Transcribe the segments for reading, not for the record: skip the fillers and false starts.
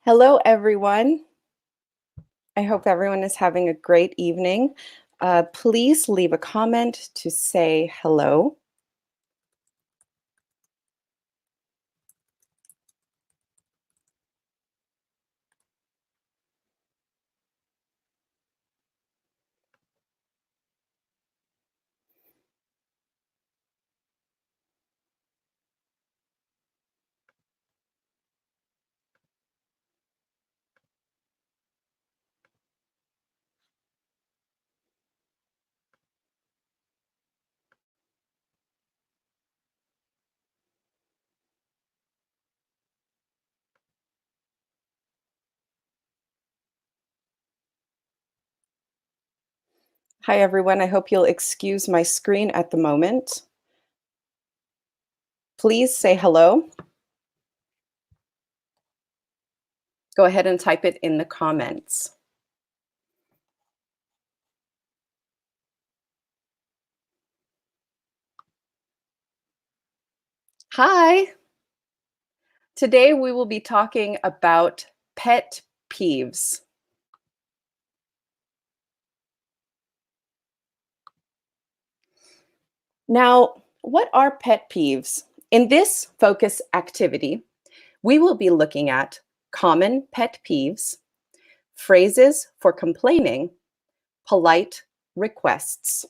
Hello, everyone. I hope everyone is having a great evening. Please leave a comment to say hello. Hi, everyone. I hope you'll excuse my screen at the moment. Please say hello. Go ahead and type it in the comments. Hi. Today we will be talking about pet peeves. Now, what are pet peeves? In this focus activity, we will be looking at common pet peeves, phrases for complaining, polite requests.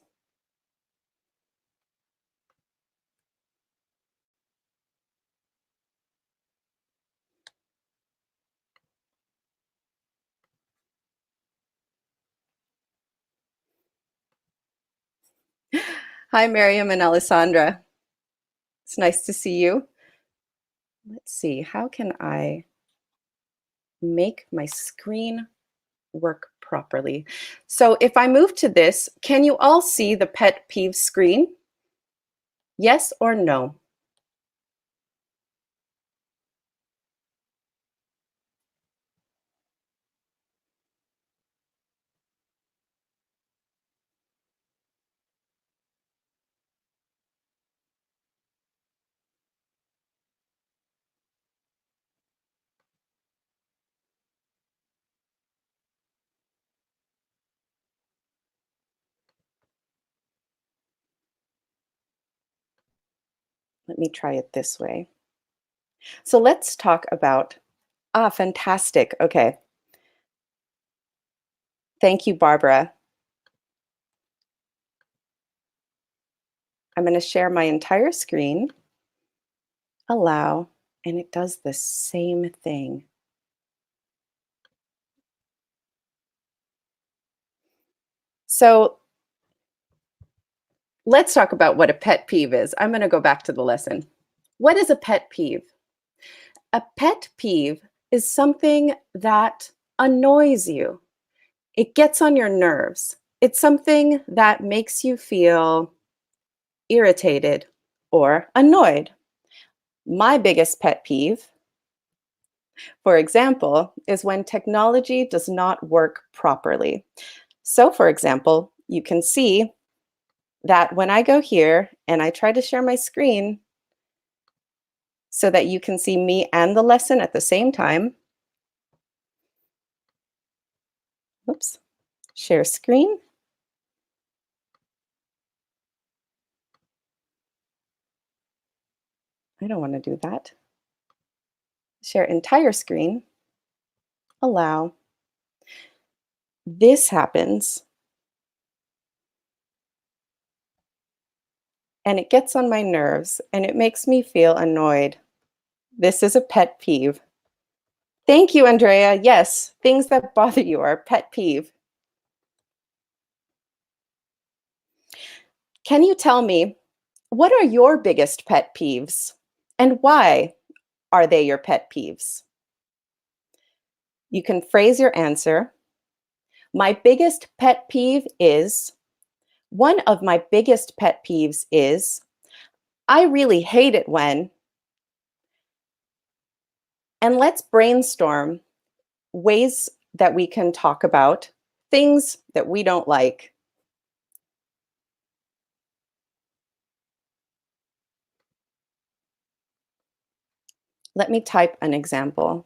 Hi, Miriam and Alessandra. It's nice to see you. Let's see, how can I make my screen work properly? So if I move to this, can you all see the pet peeve screen? Yes or no? Let me try it this way. So let's talk about, fantastic. Okay. Thank you, Barbara. I'm going to share my entire screen, allow, and it does the same thing. So let's talk about what a pet peeve is. I'm going to go back to the lesson. What is a pet peeve? A pet peeve is something that annoys you. It gets on your nerves. It's something that makes you feel irritated or annoyed. My biggest pet peeve, for example, is when technology does not work properly. So, for example, you can see that when I go here and I try to share my screen so that you can see me and the lesson at the same time, oops, share screen. I don't want to do that. Share entire screen, allow. This happens and it gets on my nerves and it makes me feel annoyed. This is a pet peeve. Thank you, Andrea. Yes, things that bother you are a pet peeve. Can you tell me, what are your biggest pet peeves and why are they your pet peeves? You can phrase your answer. My biggest pet peeve is, one of my biggest pet peeves is, I really hate it when, and let's brainstorm ways that we can talk about things that we don't like. Let me type an example.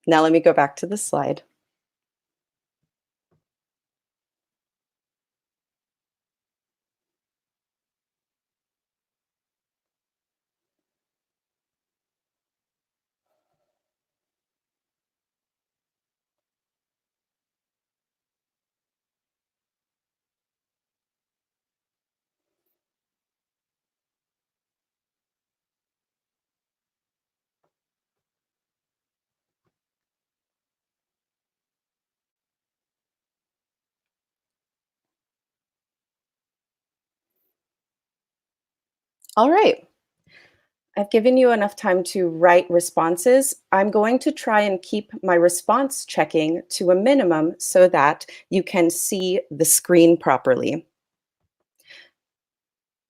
Now let me go back to the slide. All right. I've given you enough time to write responses. I'm going to try and keep my response checking to a minimum so that you can see the screen properly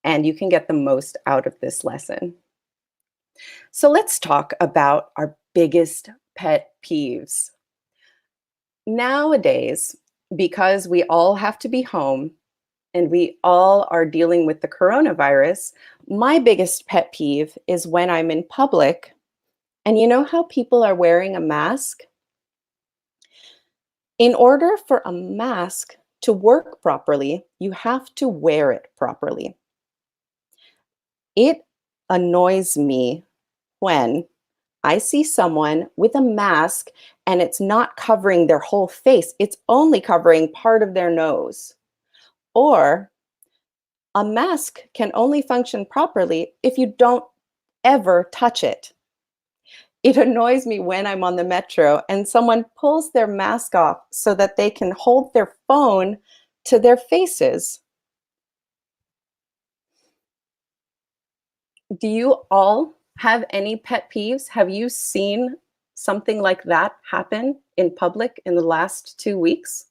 and you can get the most out of this lesson. So let's talk about our biggest pet peeves. Nowadays, because we all have to be home and we all are dealing with the coronavirus, my biggest pet peeve is when I'm in public and you know how people are wearing a mask? In order for a mask to work properly, you have to wear it properly. It annoys me when I see someone with a mask and it's not covering their whole face, it's only covering part of their nose. Or a mask can only function properly if you don't ever touch it. It annoys me when I'm on the metro and someone pulls their mask off so that they can hold their phone to their faces. Do you all have any pet peeves? Have you seen something like that happen in public in the last 2 weeks?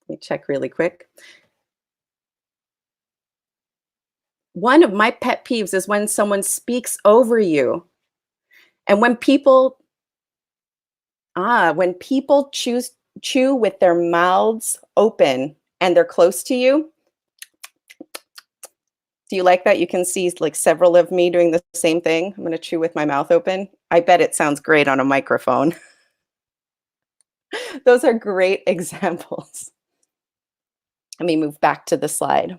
Let me check really quick. One of my pet peeves is when someone speaks over you. And when people chew with their mouths open and they're close to you, do you like that? You can see like several of me doing the same thing. I'm going to chew with my mouth open. I bet it sounds great on a microphone. Those are great examples. Let me move back to the slide.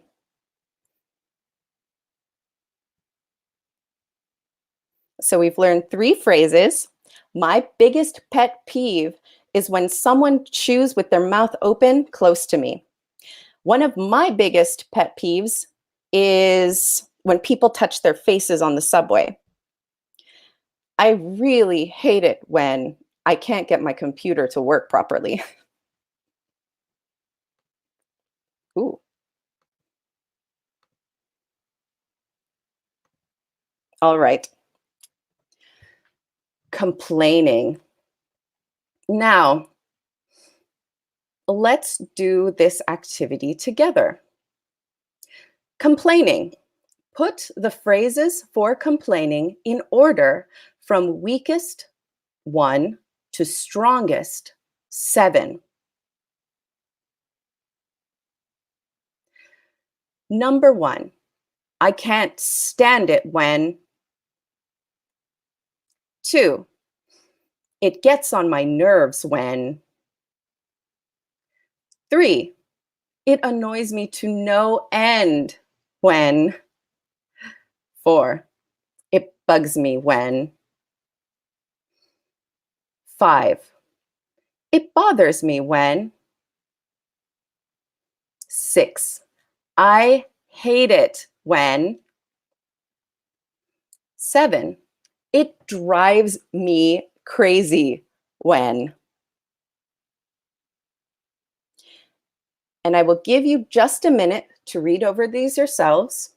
So we've learned 3 phrases. My biggest pet peeve is when someone chews with their mouth open close to me. One of my biggest pet peeves is when people touch their faces on the subway. I really hate it when I can't get my computer to work properly. Ooh, all right. Complaining. Now, let's do this activity together. Complaining. Put the phrases for complaining in order from weakest, 1, to strongest, 7. Number 1, I can't stand it when. 2, it gets on my nerves when. 3, it annoys me to no end when. 4, it bugs me when. 5, it bothers me when. 6, I hate it when. 7, it drives me crazy when. And I will give you just a minute to read over these yourselves.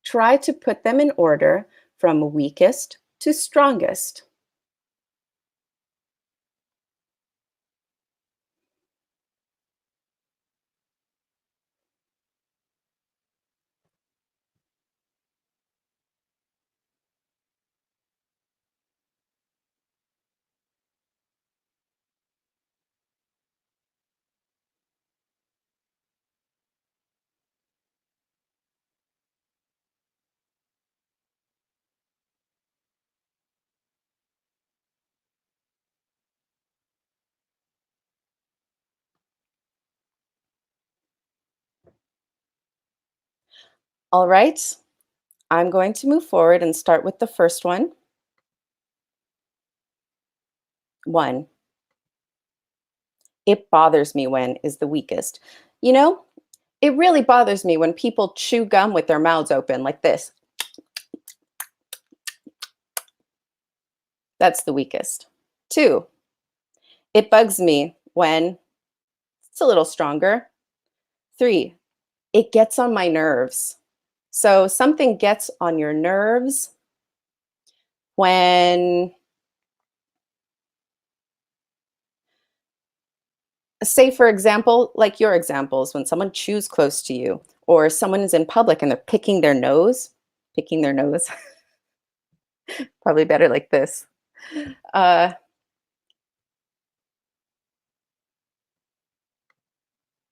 Try to put them in order from weakest to strongest. All right, I'm going to move forward and start with the first one. One, it bothers me when is the weakest. You know, it really bothers me when people chew gum with their mouths open like this. That's the weakest. Two, it bugs me when it's a little stronger. Three, it gets on my nerves. So something gets on your nerves when, say, for example, like your examples, when someone chews close to you, or someone is in public and they're picking their nose, probably better like this. Uh,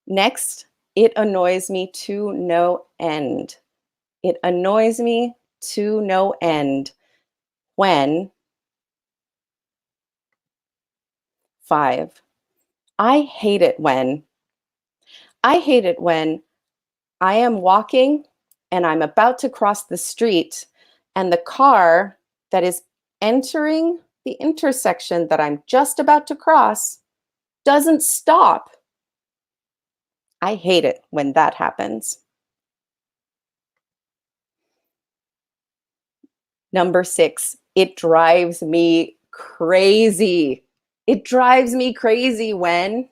Next, it annoys me to no end. It annoys me to no end when, five, I hate it when, I hate it when I am walking and I'm about to cross the street, and the car that is entering the intersection that I'm just about to cross doesn't stop. I hate it when that happens. Number six, it drives me crazy. It drives me crazy when,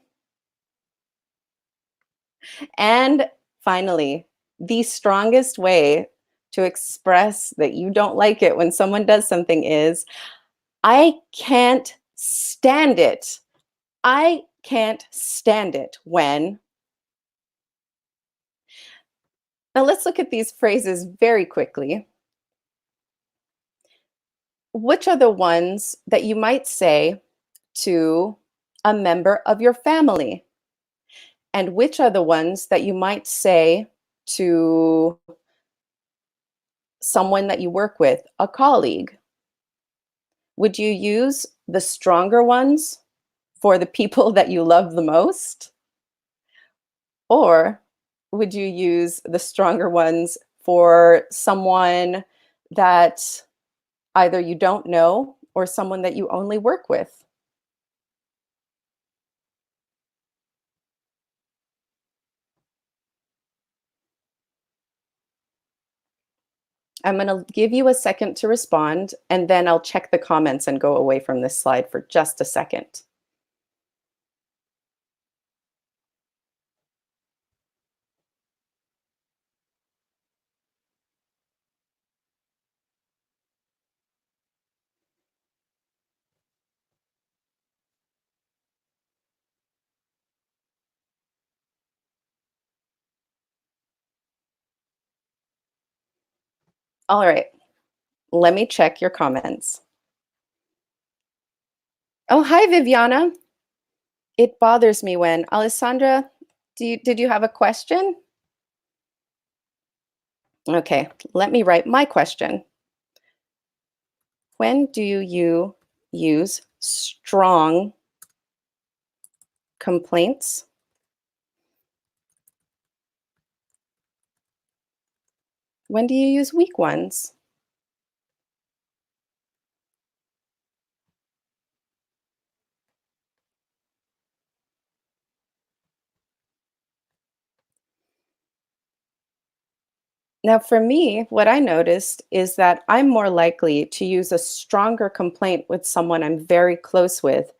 and finally, the strongest way to express that you don't like it when someone does something is, I can't stand it. I can't stand it when. Now let's look at these phrases very quickly. Which are the ones that you might say to a member of your family? And which are the ones that you might say to someone that you work with, a colleague? Would you use the stronger ones for the people that you love the most? Or would you use the stronger ones for someone that either you don't know or someone that you only work with? I'm going to give you a second to respond, and then I'll check the comments and go away from this slide for just a second. All right, let me check your comments. Oh, hi, Viviana. It bothers me when. Alessandra, did you have a question? Okay, let me write my question. When do you use strong complaints? When do you use weak ones? Now, for me, what I noticed is that I'm more likely to use a stronger complaint with someone I'm very close with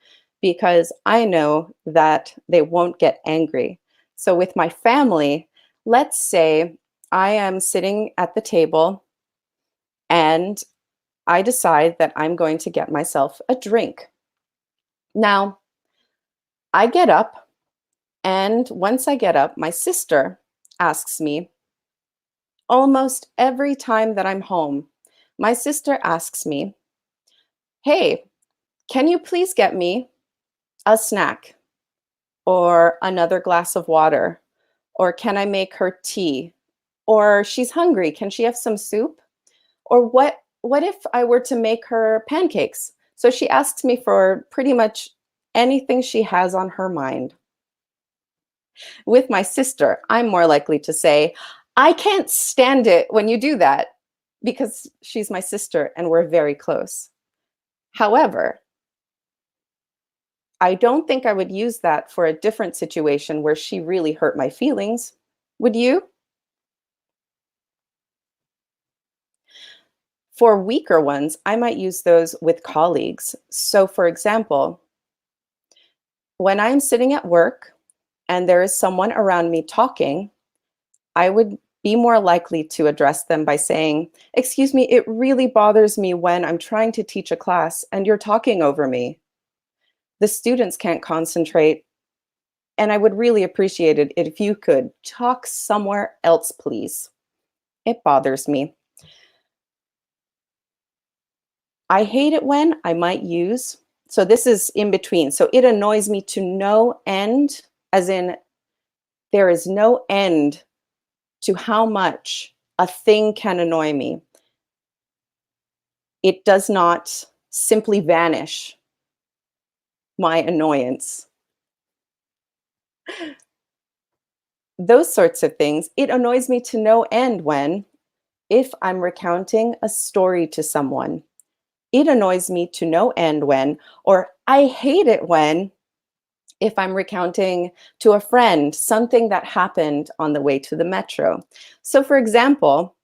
because I know that they won't get angry. So, with my family, let's say I am sitting at the table and I decide that I'm going to get myself a drink. Now, I get up, and once I get up, my sister asks me, almost every time that I'm home, my sister asks me, hey, can you please get me a snack or another glass of water? Or can I make her tea? Or she's hungry, can she have some soup? Or what if I were to make her pancakes? So she asks me for pretty much anything she has on her mind. With my sister, I'm more likely to say, I can't stand it when you do that because she's my sister and we're very close. However, I don't think I would use that for a different situation where she really hurt my feelings. Would you? For weaker ones, I might use those with colleagues. So, for example, when I'm sitting at work and there is someone around me talking, I would be more likely to address them by saying, "Excuse me, it really bothers me when I'm trying to teach a class and you're talking over me. The students can't concentrate, and I would really appreciate it if you could talk somewhere else, please. It bothers me." I hate it when I might use, so this is in between. So it annoys me to no end, as in there is no end to how much a thing can annoy me. It does not simply vanish my annoyance. Those sorts of things, it annoys me to no end when, if I'm recounting a story to someone, it annoys me to no end when, or I hate it when, if I'm recounting to a friend something that happened on the way to the metro. So, for example,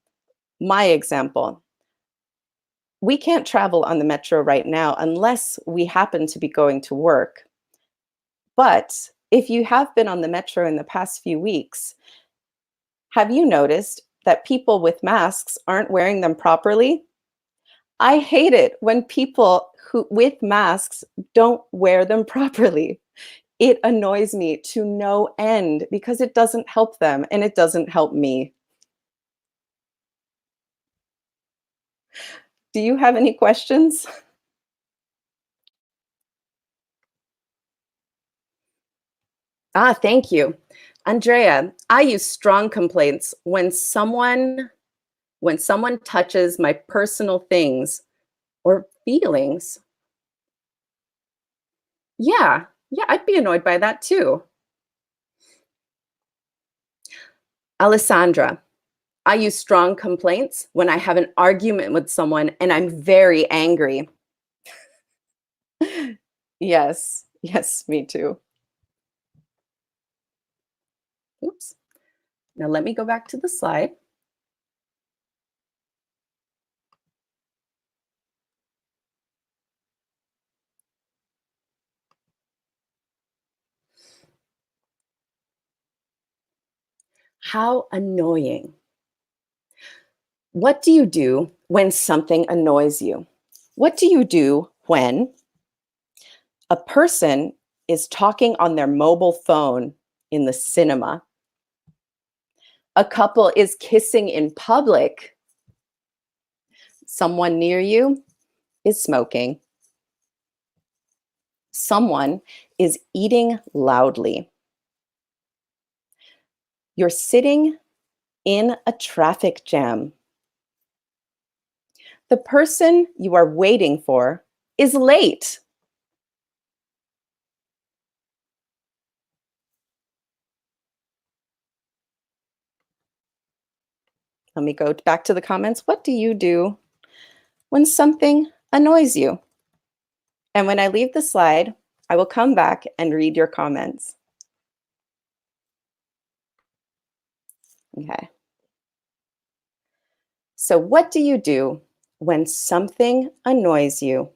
my example, we can't travel on the metro right now unless we happen to be going to work. But if you have been on the metro in the past few weeks, have you noticed that people with masks aren't wearing them properly? I hate it when people who with masks don't wear them properly. It annoys me to no end because it doesn't help them and it doesn't help me. Do you have any questions? Ah, thank you. Andrea, I use strong complaints when someone touches my personal things or feelings. Yeah. Yeah, I'd be annoyed by that too. Alessandra, I use strong complaints when I have an argument with someone and I'm very angry. Yes. Yes, me too. Oops. Now let me go back to the slide. How annoying. What do you do when something annoys you? What do you do when a person is talking on their mobile phone in the cinema? A couple is kissing in public. Someone near you is smoking. Someone is eating loudly. You're sitting in a traffic jam. The person you are waiting for is late. Let me go back to the comments. What do you do when something annoys you? And when I leave the slide, I will come back and read your comments. Okay. So, what do you do when something annoys you?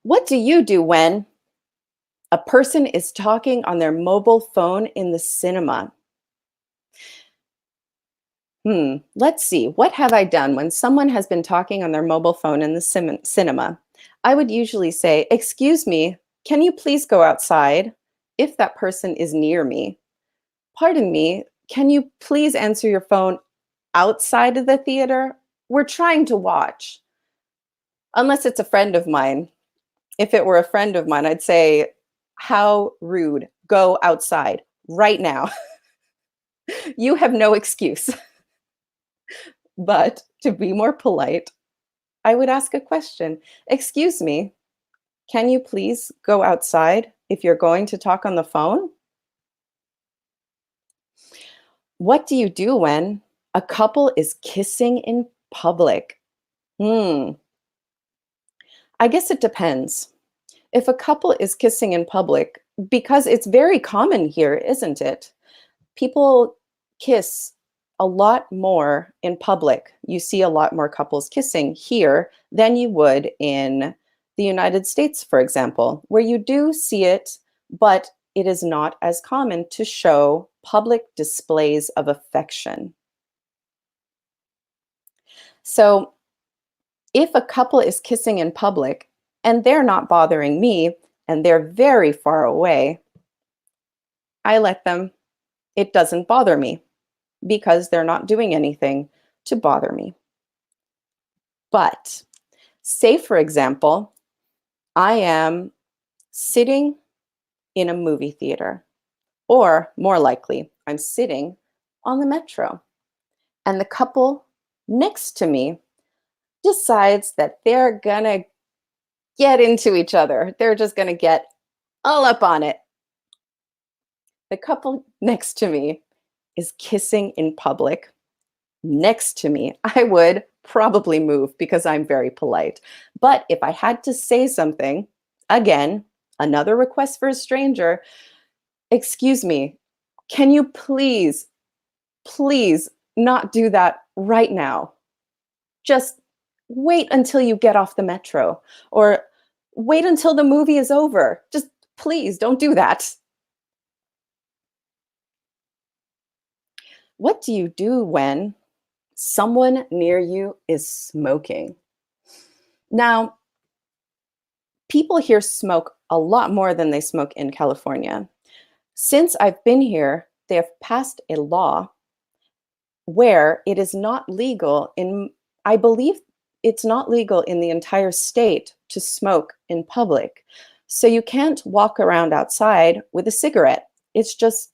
What do you do when a person is talking on their mobile phone in the cinema? Let's see. What have I done when someone has been talking on their mobile phone in the cinema? I would usually say, "Excuse me, can you please go outside?" If that person is near me. "Pardon me, can you please answer your phone outside of the theater? We're trying to watch." Unless it's a friend of mine. If it were a friend of mine, I'd say, "How rude. Go outside right now. You have no excuse." But to be more polite, I would ask a question. "Excuse me, can you please go outside if you're going to talk on the phone?" What do you do when a couple is kissing in public? Hmm, I guess it depends. If a couple is kissing in public, because it's very common here, isn't it? People kiss a lot more in public. You see a lot more couples kissing here than you would in the United States, for example, where you do see it, but it is not as common to show public displays of affection. So, if a couple is kissing in public and they're not bothering me and they're very far away, I let them. It doesn't bother me because they're not doing anything to bother me. But say, for example, I am sitting in a movie theater, or more likely, I'm sitting on the metro, and the couple next to me decides that they're gonna get into each other. They're just gonna get all up on it. The couple next to me is kissing in public next to me. I would probably move because I'm very polite. But if I had to say something, again, another request for a stranger, excuse me, can you please not do that right now? Just wait until you get off the metro or wait until the movie is over. Just please don't do that. What do you do when someone near you is smoking? Now, people here smoke a lot more than they smoke in California. Since I've been here, they have passed a law where it is not legal in, I believe it's not legal in the entire state to smoke in public. So you can't walk around outside with a cigarette. It's just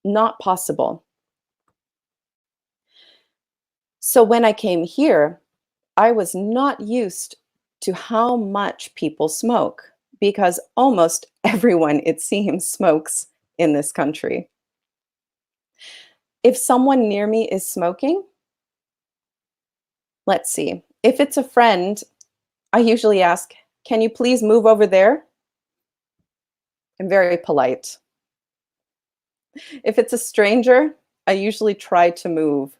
not possible. So when I came here, I was not used to how much people smoke because almost everyone, it seems, smokes in this country. If someone near me is smoking, let's see. If it's a friend, I usually ask, can you please move over there? I'm very polite. If it's a stranger, I usually try to move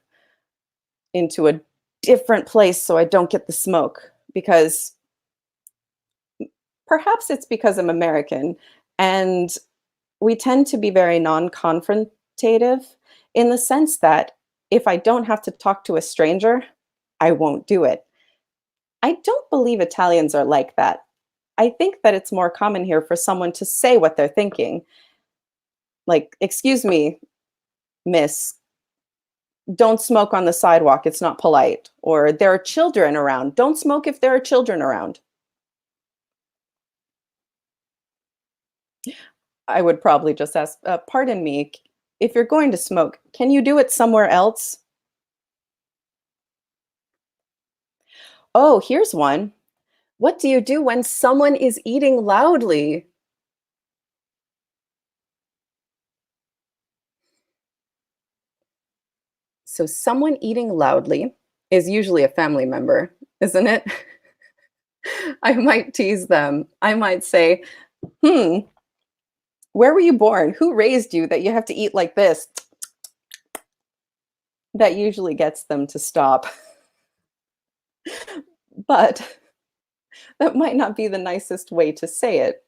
into a different place so I don't get the smoke because perhaps it's because I'm American and we tend to be very non-confrontative in the sense that if I don't have to talk to a stranger, I won't do it. I don't believe Italians are like that. I think that it's more common here for someone to say what they're thinking. Like, excuse me, miss, don't smoke on the sidewalk. It's not polite. Or there are children around. Don't smoke if there are children around. I would probably just ask, pardon me, if you're going to smoke, can you do it somewhere else? Oh, here's one. What do you do when someone is eating loudly? So, someone eating loudly is usually a family member, isn't it? I might tease them. I might say, hmm, where were you born? Who raised you that you have to eat like this? That usually gets them to stop. But that might not be the nicest way to say it.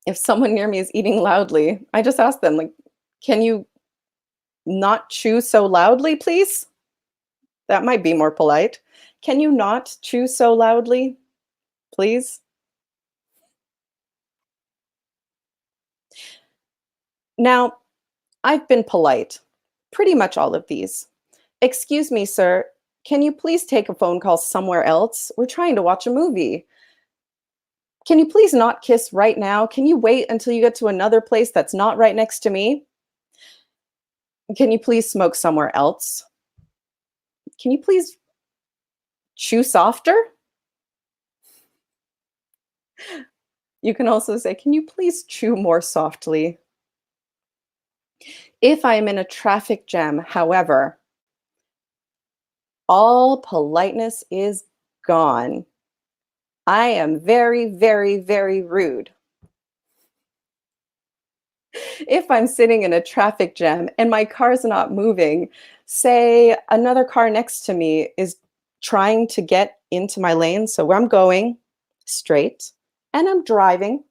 If someone near me is eating loudly, I just ask them, like, can you not chew so loudly, please? That might be more polite. Can you not chew so loudly, please? Now, I've been polite, pretty much all of these. Excuse me, sir, can you please take a phone call somewhere else? We're trying to watch a movie. Can you please not kiss right now? Can you wait until you get to another place that's not right next to me? Can you please smoke somewhere else? Can you please chew softer? You can also say, can you please chew more softly? If I'm in a traffic jam, however, all politeness is gone. I am very, very, very rude. If I'm sitting in a traffic jam and my car's not moving, say another car next to me is trying to get into my lane, so where I'm going straight and I'm driving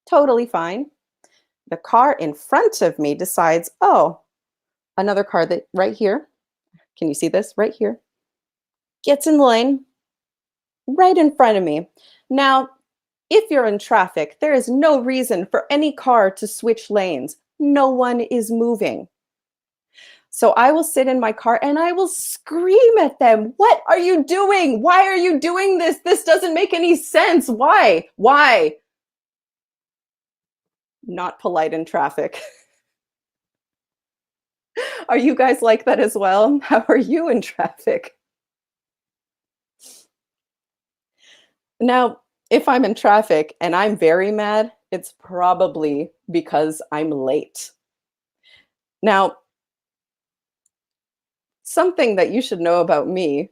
totally fine. The car in front of me decides, oh, another car that right here, can you see this right here? Gets in the lane right in front of me. Now, if you're in traffic, there is no reason for any car to switch lanes. No one is moving. So I will sit in my car and I will scream at them. What are you doing? Why are you doing this? This doesn't make any sense. Why? Why? Not polite in traffic. Are you guys like that as well? How are you in traffic? Now, if I'm in traffic and I'm very mad, it's probably because I'm late. Now, something that you should know about me,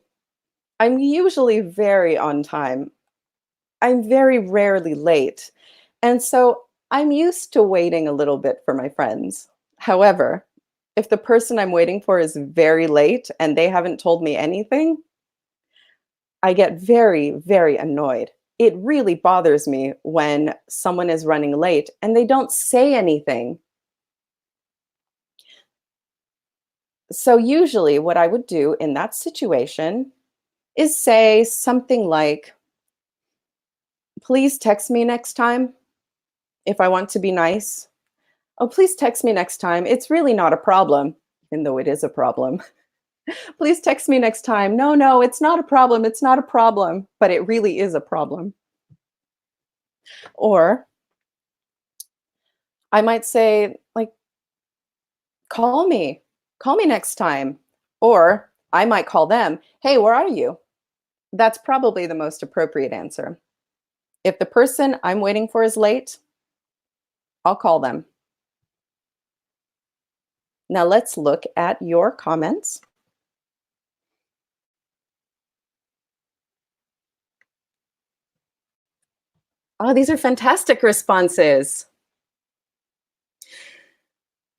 I'm usually very on time. I'm very rarely late. And so I'm used to waiting a little bit for my friends. However, if the person I'm waiting for is very late and they haven't told me anything, I get very, very annoyed. It really bothers me when someone is running late and they don't say anything. So, usually, what I would do in that situation is say something like, please text me next time if I want to be nice. Oh, please text me next time. It's really not a problem, even though it is a problem. Please text me next time. No, no, it's not a problem. It's not a problem, but it really is a problem. Or I might say, like, call me. Call me next time. Or I might call them. Hey, where are you? That's probably the most appropriate answer. If the person I'm waiting for is late, I'll call them. Now let's look at your comments. Oh, these are fantastic responses.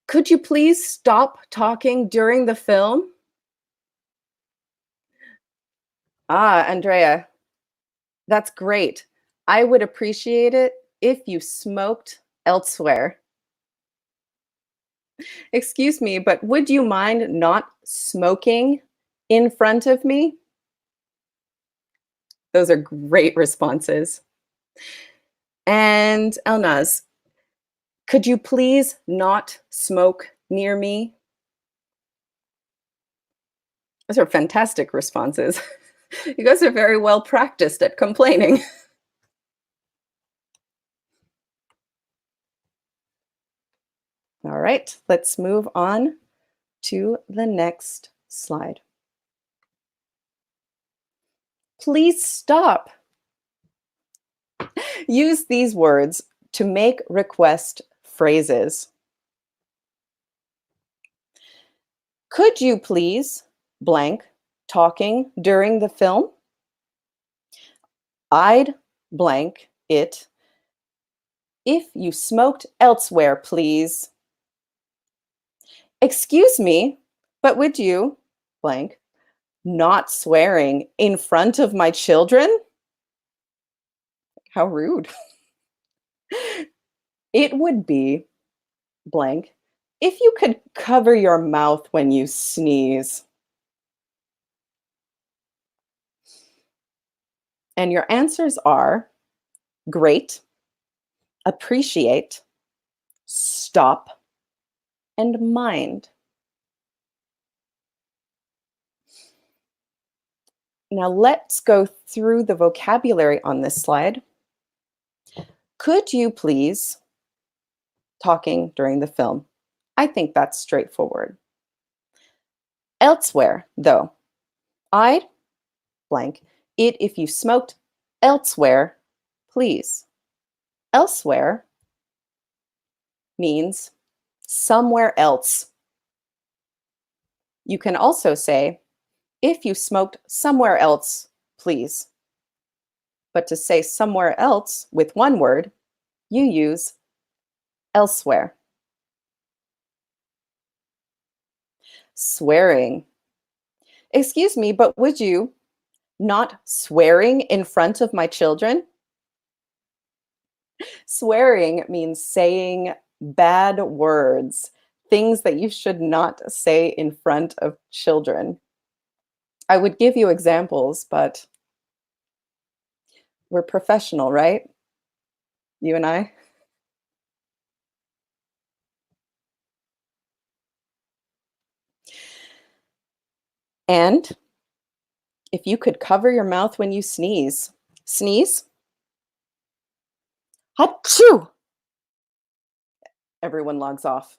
Could you please stop talking during the film? Ah, Andrea, that's great. I would appreciate it if you smoked elsewhere. Excuse me, but would you mind not smoking in front of me? Those are great responses. And Elnaz, could you please not smoke near me? Those are fantastic responses. You guys are very well practiced at complaining. All right, let's move on to the next slide. Please stop. Use these words to make request phrases. Could you please blank talking during the film? I'd blank it if you smoked elsewhere, please. Excuse me, but would you blank not swearing in front of my children? How rude. It would be blank if you could cover your mouth when you sneeze. And your answers are great, appreciate, stop, and mind. Now let's go through the vocabulary on this slide. Could you please talking during the film? I think that's straightforward. Elsewhere, though, I'd blank it if you smoked elsewhere, please. Elsewhere means somewhere else. You can also say, if you smoked somewhere else, please. But to say somewhere else with one word, you use elsewhere. Swearing. Excuse me, but would you not swearing in front of my children? Swearing means saying bad words, things that you should not say in front of children. I would give you examples, but we're professional, right? You and I? And if you could cover your mouth when you sneeze, sneeze, achoo, everyone logs off.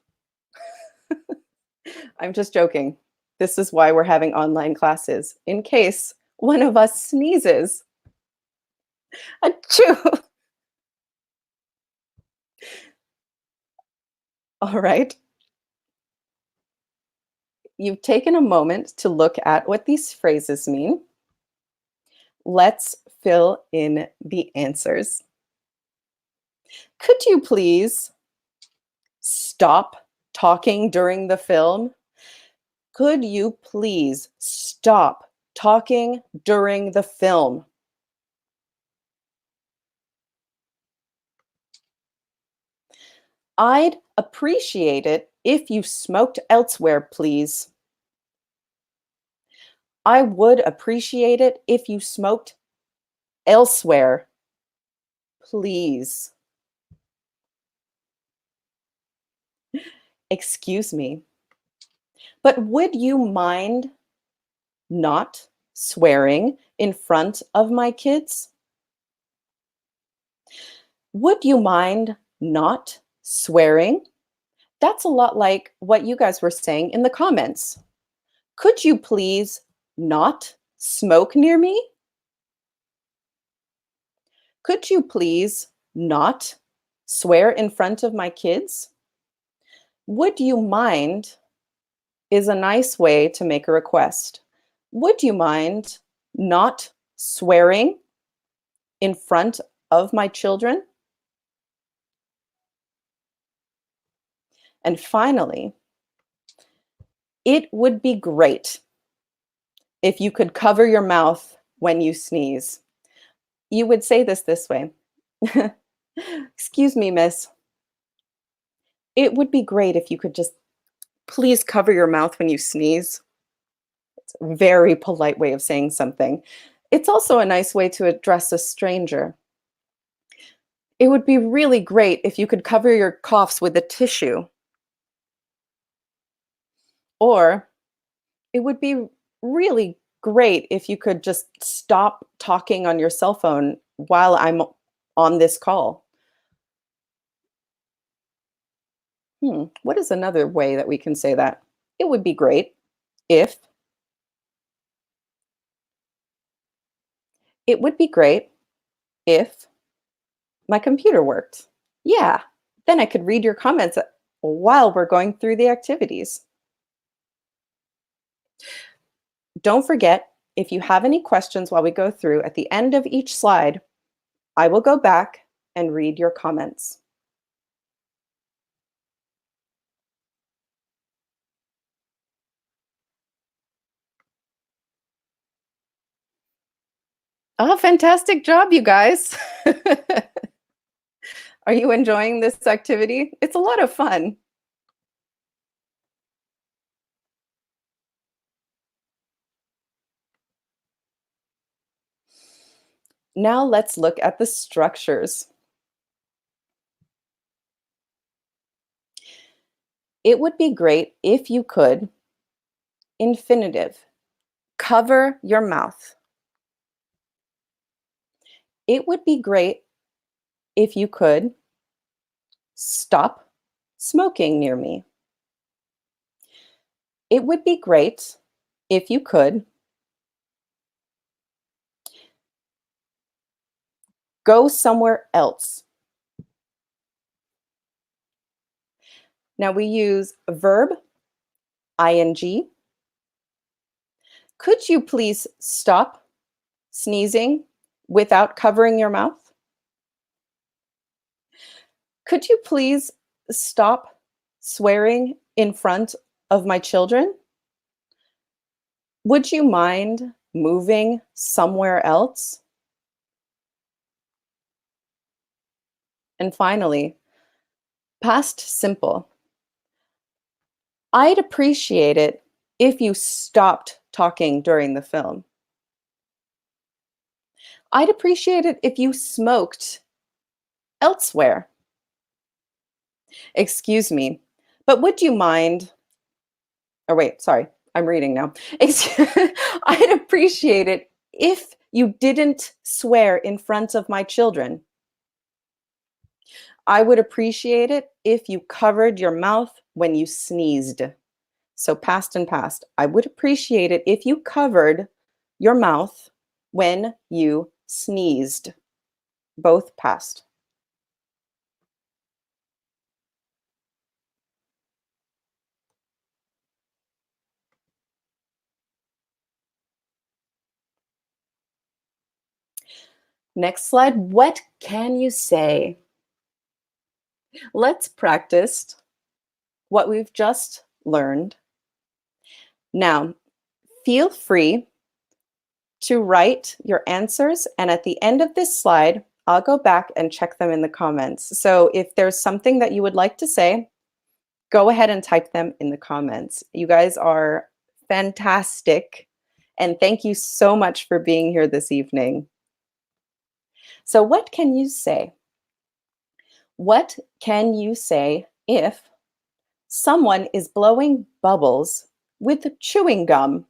I'm just joking. This is why we're having online classes, in case one of us sneezes. Achoo. All right. You've taken a moment to look at what these phrases mean. Let's fill in the answers. Could you please stop talking during the film? Could you please stop talking during the film? I'd appreciate it if you smoked elsewhere, please. I would appreciate it if you smoked elsewhere, please. Excuse me, but would you mind not swearing in front of my kids? Would you mind not swearing? That's a lot like what you guys were saying in the comments. Could you please not smoke near me? Could you please not swear in front of my kids? Would you mind is a nice way to make a request. Would you mind not swearing in front of my children? And finally, it would be great if you could cover your mouth when you sneeze. You would say this way. Excuse me, miss. It would be great if you could just please cover your mouth when you sneeze. It's a very polite way of saying something. It's also a nice way to address a stranger. It would be really great if you could cover your coughs with a tissue. Or it would be really great if you could just stop talking on your cell phone while I'm on this call. What is another way that we can say that? It would be great if, it would be great if my computer worked. Yeah, then I could read your comments while we're going through the activities. Don't forget, if you have any questions while we go through, at the end of each slide, I will go back and read your comments. Oh, fantastic job, you guys. Are you enjoying this activity? It's a lot of fun. Now let's look at the structures. It would be great if you could, infinitive, cover your mouth. It would be great if you could stop smoking near me. It would be great if you could go somewhere else. Now we use verb, ing. Could you please stop sneezing without covering your mouth? Could you please stop swearing in front of my children? Would you mind moving somewhere else? And finally, past simple. I'd appreciate it if you stopped talking during the film. I'd appreciate it if you smoked elsewhere. Excuse me, but would you mind? Oh, wait, sorry, I'm reading now. I'd appreciate it if you didn't swear in front of my children. I would appreciate it if you covered your mouth when you sneezed. So, past and past. I would appreciate it if you covered your mouth when you sneezed. Both past. Next slide. What can you say? Let's practice what we've just learned. Now, feel free to write your answers, and at the end of this slide, I'll go back and check them in the comments. So if there's something that you would like to say, go ahead and type them in the comments. You guys are fantastic, and thank you so much for being here this evening. So what can you say? What can you say if someone is blowing bubbles with chewing gum?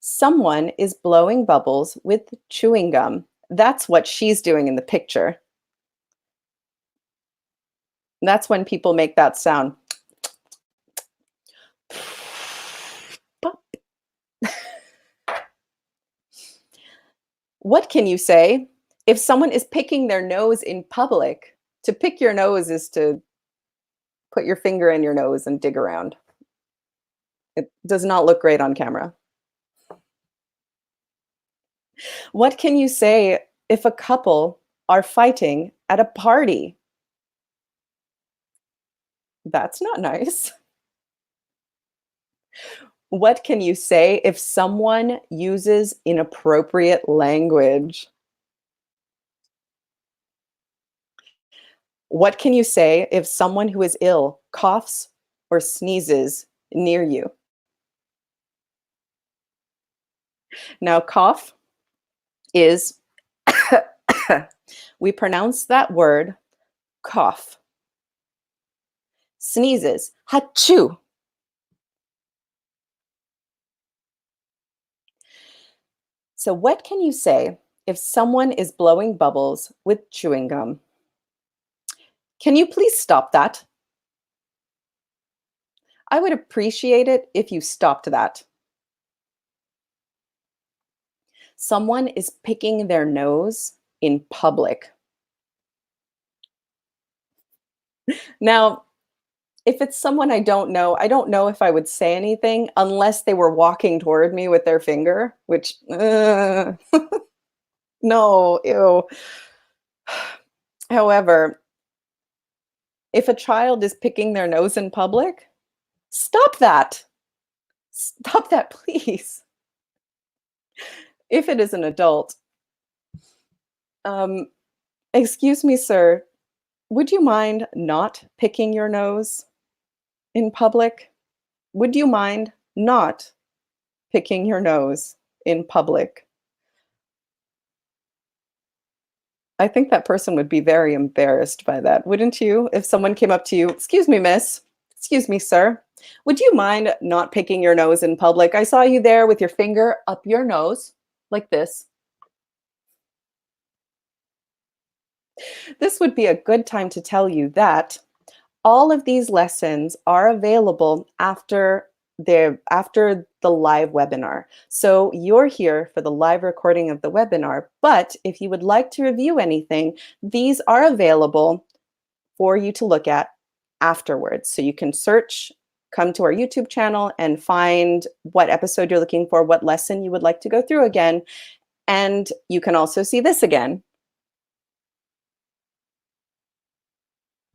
Someone is blowing bubbles with chewing gum. That's what she's doing in the picture. That's when people make that sound. What can you say if someone is picking their nose in public? To pick your nose is to put your finger in your nose and dig around. It does not look great on camera. What can you say if a couple are fighting at a party? That's not nice. What can you say if someone uses inappropriate language? What can you say if someone who is ill coughs or sneezes near you? Now, cough is, we pronounce that word cough. Sneezes, hachoo. So what can you say if someone is blowing bubbles with chewing gum? Can you please stop that? I would appreciate it if you stopped that. Someone is picking their nose in public. Now, if it's someone I don't know if I would say anything unless they were walking toward me with their finger, which, no, ew. However, if a child is picking their nose in public, stop that. Stop that, please. If it is an adult, um, excuse me, sir, would you mind not picking your nose in public? Would you mind not picking your nose in public? I think that person would be very embarrassed by that, wouldn't you? If someone came up to you, "Excuse me, miss. Excuse me, sir. Would you mind not picking your nose in public? I saw you there with your finger up your nose like this." This would be a good time to tell you that all of these lessons are available after the live webinar. So you're here for the live recording of the webinar, but if you would like to review anything, these are available for you to look at afterwards. So you can search, come to our YouTube channel and find what episode you're looking for, what lesson you would like to go through again. And you can also see this again.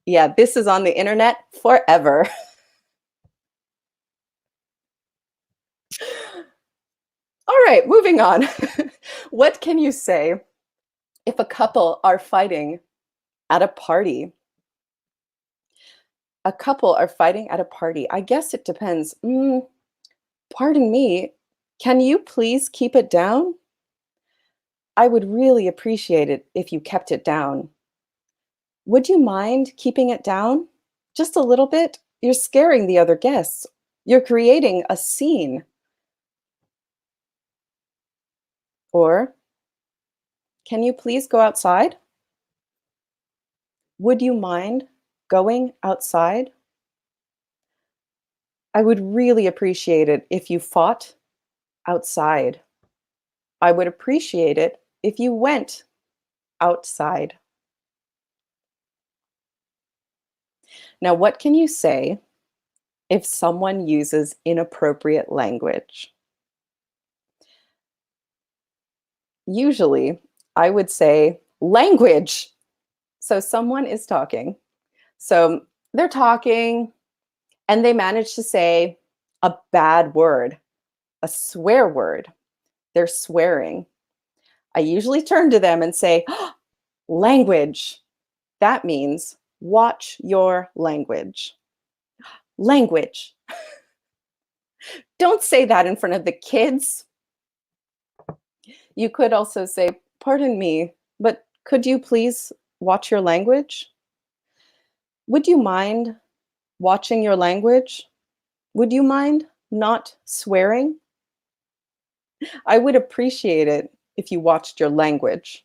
Yeah, this is on the internet forever. All right, moving on. What can you say if a couple are fighting at a party? A couple are fighting at a party. I guess it depends. Pardon me, can you please keep it down? I would really appreciate it if you kept it down. Would you mind keeping it down? Just a little bit? You're scaring the other guests. You're creating a scene. Or, can you please go outside? Would you mind going outside? I would really appreciate it if you fought outside. I would appreciate it if you went outside. Now, what can you say if someone uses inappropriate language? Usually, I would say language. So, someone is talking. So, they're talking and they manage to say a bad word, a swear word. They're swearing. I usually turn to them and say, language. That means watch your language. Language. Don't say that in front of the kids. You could also say, pardon me, but could you please watch your language? Would you mind watching your language? Would you mind not swearing? I would appreciate it if you watched your language.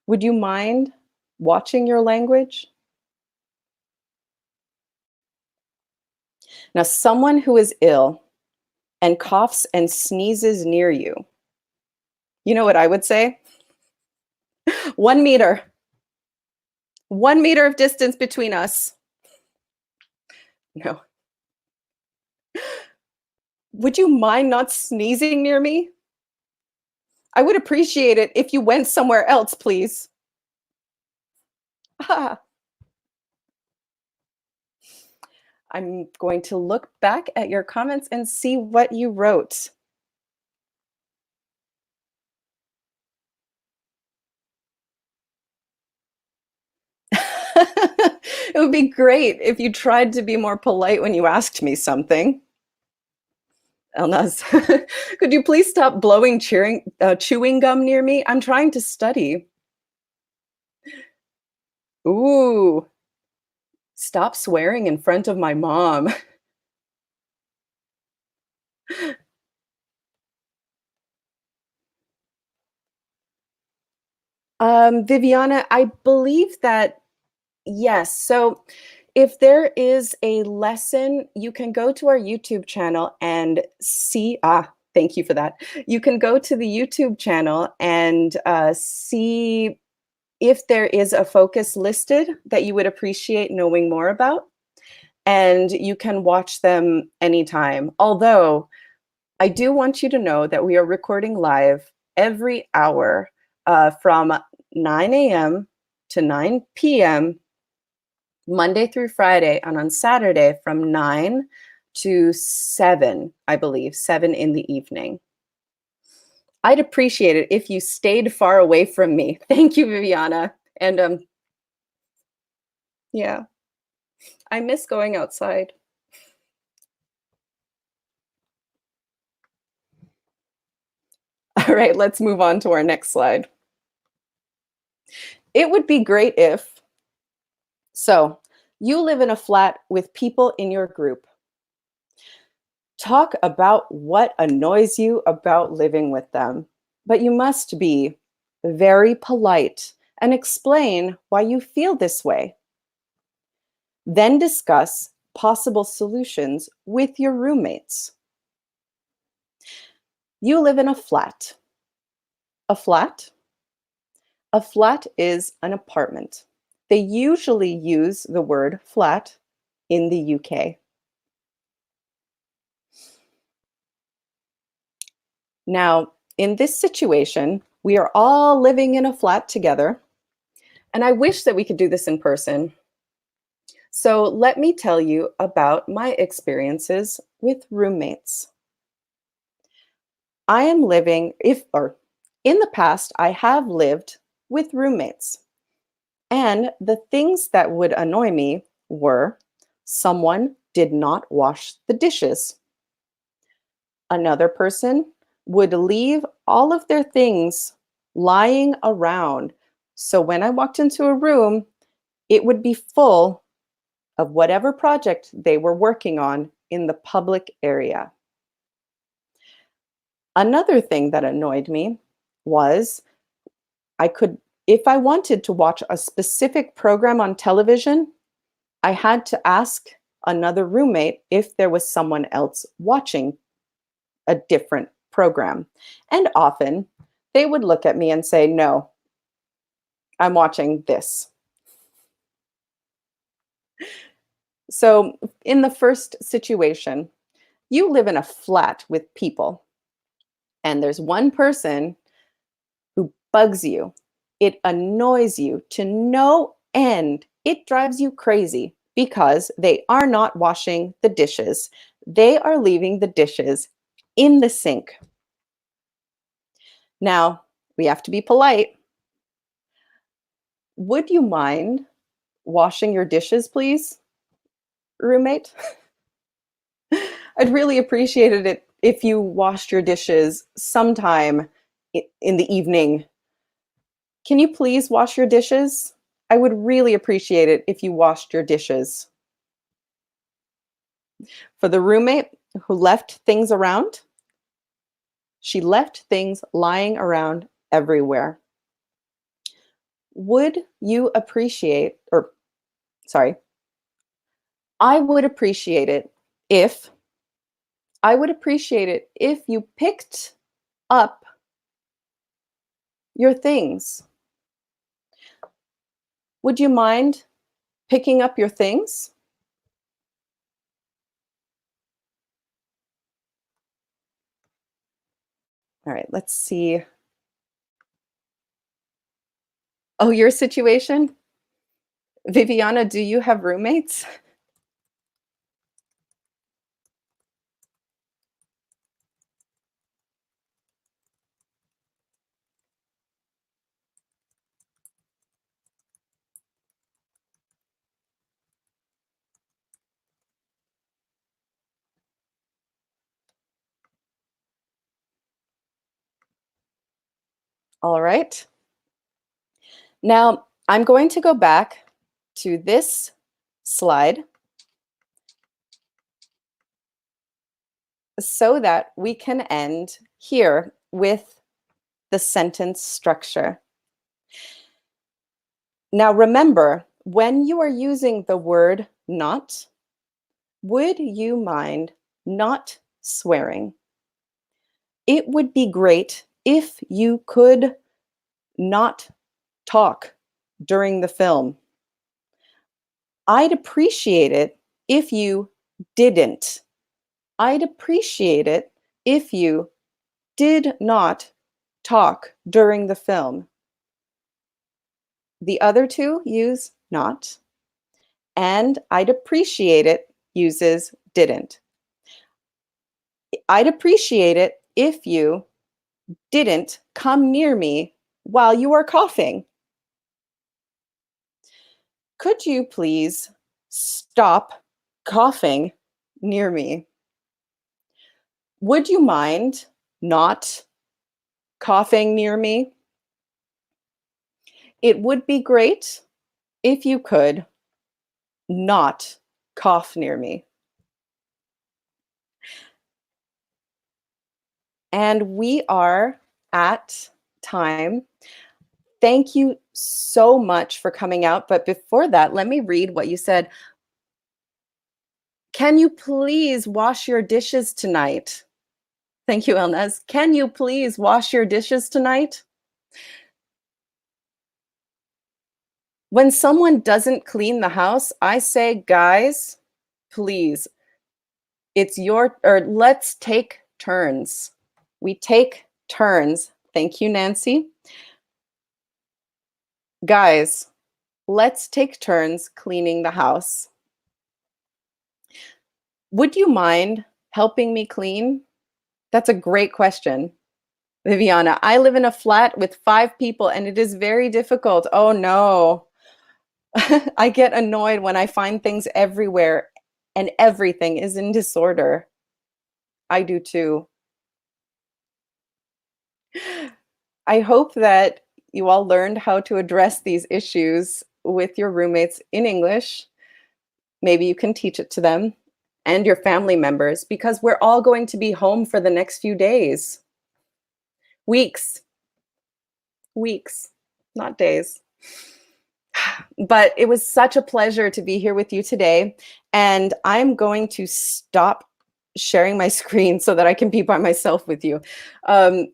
Would you mind watching your language? Now, someone who is ill and coughs and sneezes near you, you know what I would say? 1 meter. 1 meter of distance between us. No. Would you mind not sneezing near me? I would appreciate it if you went somewhere else, please. Ah, I'm going to look back at your comments and see what you wrote. It would be great if you tried to be more polite when you asked me something. Elnaz, could you please stop blowing chewing gum near me? I'm trying to study. Ooh, stop swearing in front of my mom. Viviana, I believe that yes. So if there is a lesson, you can go to our YouTube channel and see. Thank you for that. You can go to the YouTube channel and see if there is a focus listed that you would appreciate knowing more about. And you can watch them anytime. Although I do want you to know that we are recording live every hour from 9 a.m. to 9 p.m. Monday through Friday, and on Saturday from 9 to 7, I believe, 7 in the evening. I'd appreciate it if you stayed far away from me. Thank you, Viviana. And yeah, I miss going outside. All right, let's move on to our next slide. It would be great if, so you live in a flat with people in your group. Talk about what annoys you about living with them, but you must be very polite and explain why you feel this way. Then discuss possible solutions with your roommates. You live in a flat. A flat? A flat is an apartment. They usually use the word flat in the UK. Now, in this situation, we are all living in a flat together, and I wish that we could do this in person. So, let me tell you about my experiences with roommates. I am living, if or in the past, I have lived with roommates. And the things that would annoy me were someone did not wash the dishes. Another person would leave all of their things lying around. So when I walked into a room, it would be full of whatever project they were working on in the public area. Another thing that annoyed me was I could, if I wanted to watch a specific program on television, I had to ask another roommate if there was someone else watching a different program. And often they would look at me and say, "No, I'm watching this." So, in the first situation, you live in a flat with people, and there's one person who bugs you. It annoys you to no end. It drives you crazy because they are not washing the dishes. They are leaving the dishes in the sink. Now, we have to be polite. Would you mind washing your dishes, please, roommate? I'd really appreciated it if you washed your dishes sometime in the evening. Can you please wash your dishes? I would really appreciate it if you washed your dishes. For the roommate who left things around, she left things lying around everywhere. Would you appreciate, or sorry, I would appreciate it if you picked up your things. Would you mind picking up your things? All right, let's see. Oh, your situation? Viviana, do you have roommates? All right. Now, I'm going to go back to this slide so that we can end here with the sentence structure. Now, remember, when you are using the word not, would you mind not swearing? It would be great if you could not talk during the film. I'd appreciate it if you didn't. I'd appreciate it if you did not talk during the film. The other two use not, and I'd appreciate it uses didn't. I'd appreciate it if you didn't come near me while you are coughing. Could you please stop coughing near me? Would you mind not coughing near me? It would be great if you could not cough near me. And we are at time. Thank you so much for coming out. But before that, let me read what you said. Can you please wash your dishes tonight? Thank you, Elnaz. Can you please wash your dishes tonight? When someone doesn't clean the house, I say, guys, please, it's your, or let's take turns. We take turns. Thank you, Nancy. Guys, let's take turns cleaning the house. Would you mind helping me clean? That's a great question, Viviana. I live in a flat with 5 people and it is very difficult. Oh no. I get annoyed when I find things everywhere and everything is in disorder. I do too. I hope that you all learned how to address these issues with your roommates in English. Maybe you can teach it to them and your family members because we're all going to be home for the next few days. Weeks, weeks, not days. But it was such a pleasure to be here with you today. And I'm going to stop sharing my screen so that I can be by myself with you. Um,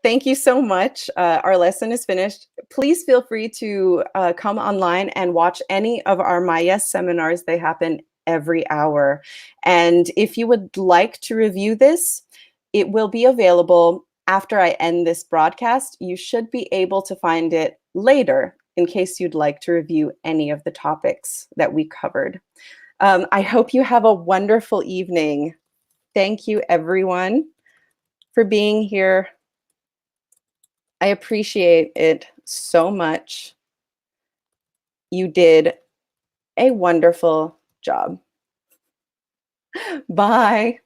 Thank you so much. Our lesson is finished. Please feel free to come online and watch any of our My seminars. They happen every hour. And if you would like to review this, it will be available after I end this broadcast. You should be able to find it later in case you'd like to review any of the topics that we covered. I hope you have a wonderful evening. Thank you, everyone, for being here. I appreciate it so much. You did a wonderful job. Bye.